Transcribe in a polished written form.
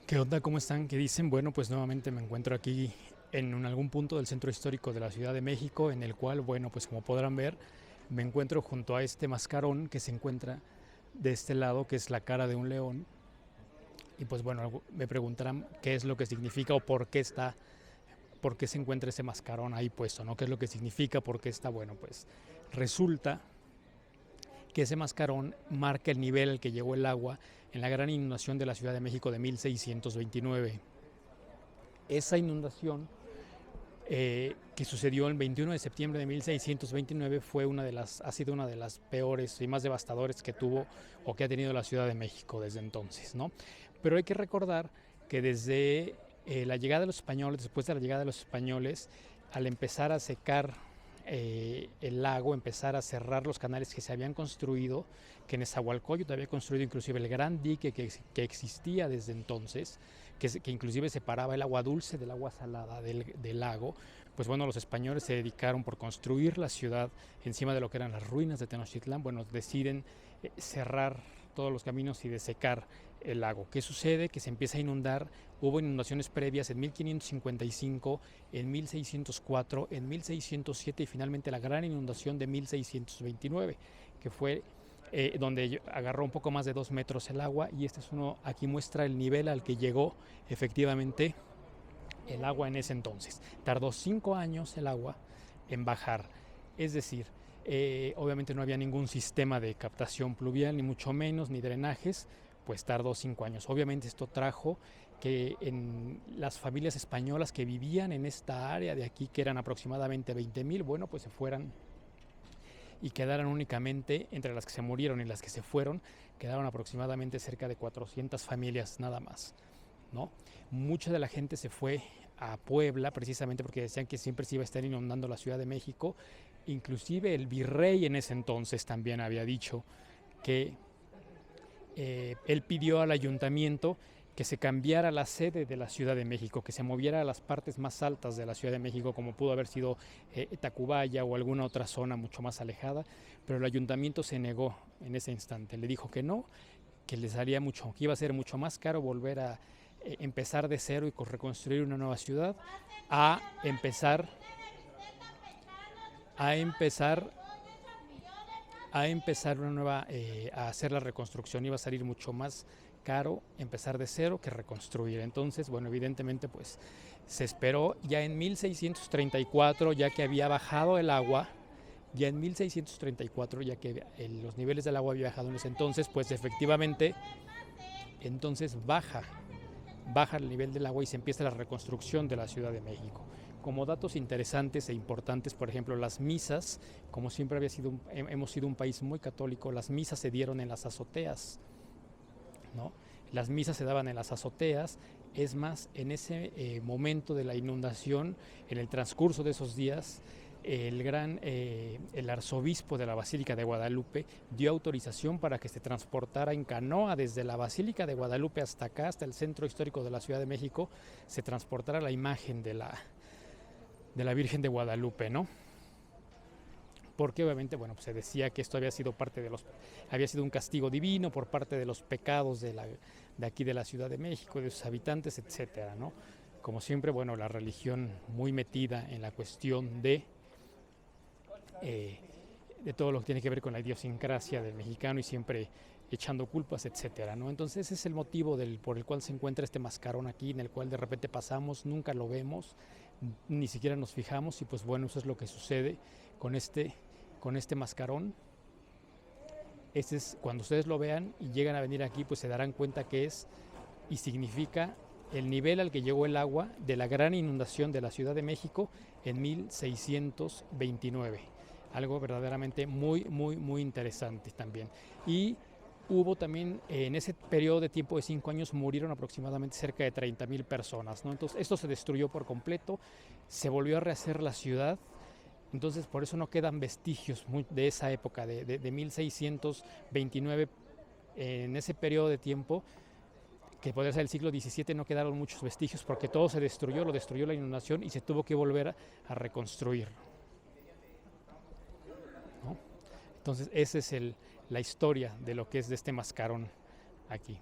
¿Qué onda? ¿Cómo están? ¿Qué dicen? Bueno, pues nuevamente me encuentro aquí en algún punto del centro histórico de la Ciudad de México, en el cual, bueno, pues como podrán ver, me encuentro junto a este mascarón que se encuentra de este lado, que es la cara de un león. Y pues bueno, me preguntarán qué es lo que significa o por qué se encuentra ese mascarón ahí puesto, ¿no? ¿Qué es lo que significa? ¿Por qué está? Bueno, pues resulta que ese mascarón marca el nivel al que llegó el agua en la gran inundación de la Ciudad de México de 1629. Esa inundación que sucedió el 21 de septiembre de 1629 ha sido una de las peores y más devastadoras que tuvo o que ha tenido la Ciudad de México desde entonces, ¿no? Pero hay que recordar que desde la llegada de los españoles, después de la llegada de los españoles, al empezar a secar el lago, empezar a cerrar los canales que se habían construido, que Nezahualcóyotl había construido inclusive el gran dique que existía desde entonces, que inclusive separaba el agua dulce del agua salada del lago. Pues bueno, los españoles se dedicaron por construir la ciudad encima de lo que eran las ruinas de Tenochtitlán. Bueno, deciden cerrar todos los caminos y desecar el lago. ¿Qué sucede? Que se empieza a inundar. Hubo inundaciones previas en 1555, en 1604, en 1607 y finalmente la gran inundación de 1629, que fue donde agarró un poco más de 2 metros el agua. Y este es uno, aquí muestra el nivel al que llegó efectivamente el agua en ese entonces. Tardó 5 años el agua en bajar. Es decir, obviamente no había ningún sistema de captación pluvial, ni mucho menos, ni drenajes, pues tardó 5 años. Obviamente esto trajo que en las familias españolas que vivían en esta área de aquí, que eran aproximadamente 20,000, bueno, pues se fueran y quedaran únicamente, entre las que se murieron y las que se fueron, quedaron aproximadamente cerca de 400 familias nada más, ¿no? Mucha de la gente se fue a Puebla precisamente porque decían que siempre se iba a estar inundando la Ciudad de México. Inclusive el virrey en ese entonces también había dicho que él pidió al ayuntamiento que se cambiara la sede de la Ciudad de México, que se moviera a las partes más altas de la Ciudad de México, como pudo haber sido Tacubaya o alguna otra zona mucho más alejada, pero el ayuntamiento se negó en ese instante, le dijo que no, que les haría mucho, que iba a ser mucho más caro volver a empezar de cero y reconstruir una nueva ciudad, a empezar, a empezar una nueva, a hacer la reconstrucción. Iba a salir mucho más caro empezar de cero que reconstruir. Entonces, bueno, evidentemente pues se esperó ya en 1634, ya que había bajado el agua, ya en 1634, ya que los niveles del agua había bajado en ese entonces, pues efectivamente entonces baja el nivel del agua y se empieza la reconstrucción de la Ciudad de México. Como datos interesantes e importantes, por ejemplo, las misas, como siempre hemos sido un país muy católico, las misas se dieron en las azoteas, ¿no? Las misas se daban en las azoteas. Es más, en ese momento de la inundación, en el transcurso de esos días, el arzobispo de la Basílica de Guadalupe dio autorización para que se transportara en canoa desde la Basílica de Guadalupe hasta acá, hasta el centro histórico de la Ciudad de México, se transportara la imagen de la Virgen de Guadalupe, ¿no? Porque obviamente, bueno, pues se decía que esto había sido un castigo divino por parte de los pecados de aquí de la Ciudad de México, de sus habitantes, etcétera, ¿no? Como siempre, bueno, la religión muy metida en la cuestión eh, de todo lo que tiene que ver con la idiosincrasia del mexicano y siempre echando culpas, etcétera, ¿no? Entonces ese es el motivo por el cual se encuentra este mascarón aquí, en el cual de repente pasamos, nunca lo vemos, ni siquiera nos fijamos y pues bueno, eso es lo que sucede con este mascarón. Este es, cuando ustedes lo vean y llegan a venir aquí, pues se darán cuenta que es y significa el nivel al que llegó el agua de la gran inundación de la Ciudad de México en 1629. Algo verdaderamente muy, muy, muy interesante también. Y hubo también, en ese periodo de tiempo de 5 años, murieron aproximadamente cerca de 30,000 personas, ¿no? Entonces, esto se destruyó por completo, se volvió a rehacer la ciudad. Entonces, por eso no quedan vestigios de esa época, de 1629. En ese periodo de tiempo, que podría ser el siglo XVII, no quedaron muchos vestigios porque todo se destruyó, lo destruyó la inundación y se tuvo que volver a reconstruir, ¿no? Entonces, esa es la historia de lo que es de este mascarón aquí.